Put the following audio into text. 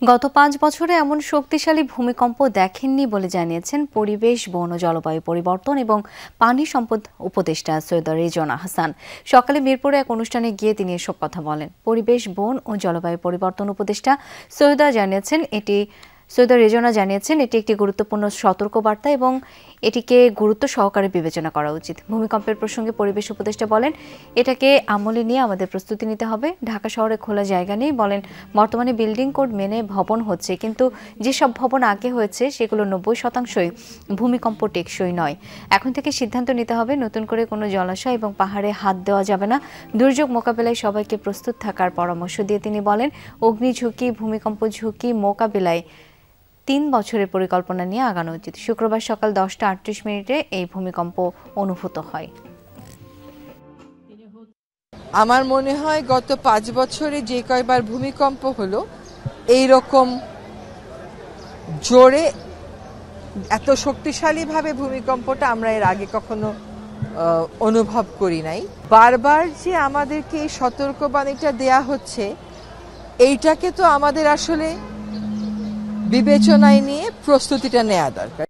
গত ৫ বছরে এমন শক্তিশালী ভূমিকম্প দেখেননি বলে জানিয়েছেন পরিবেশ, বন ও জলবায়ু পরিবর্তন এবং পানি সম্পদ উপদেষ্টা সৈয়দা রেজওয়ানা হাসান। সকালে মিরপুরে এক অনুষ্ঠানে গিয়ে তিনি এসব কথা বলেন। পরিবেশ, বন ও জলবায়ু পরিবর্তন উপদেষ্টা সৈয়দা রেজওয়ানা জানিয়েছেন এটি একটি গুরুত্বপূর্ণ সতর্কবার্তা এবং এটিকে গুরুত্ব সহকারে বিবেচনা করা উচিত। ভূমিকম্পের প্রসঙ্গে পরিবেশ উপদেষ্টা বলেন, এটাকে আমলে নিয়ে আমাদের প্রস্তুতি নিতে হবে। ঢাকা শহরে খোলা জায়গা নেই। বলেন, বর্তমানে বিল্ডিং কোড মেনে ভবন হচ্ছে, কিন্তু যেসব ভবন আগে হয়েছে সেগুলো ৯০%ই ভূমিকম্প টেকসই নয়। এখন থেকে সিদ্ধান্ত নিতে হবে, নতুন করে কোনো জলাশয় এবং পাহাড়ে হাত দেওয়া যাবে না। দুর্যোগ মোকাবিলায় সবাইকে প্রস্তুত থাকার পরামর্শ দিয়ে তিনি বলেন, অগ্নিঝুঁকি, ভূমিকম্প ঝুঁকি মোকাবিলায় ৩ বছরের পরিকল্পনা নিয়ে আগানো উচিত। শুক্রবার সকাল ১০টা ৩৮ এই ভূমিকম্প অনুভূত হয়। আমার মনে হয় গত ৫ বছরে যে কয়বার ভূমিকম্প হলো, এইরকম জোরে এত শক্তিশালীভাবে ভূমিকম্পটা আমরা এর আগে কখনো অনুভব করি নাই। বারবার যে আমাদেরকে এই সতর্কবাণীটা দেয়া হচ্ছে, এইটাকে তো আমাদের আসলে বিবেচনায় নিয়ে প্রস্তুতিটা নেওয়া দরকার।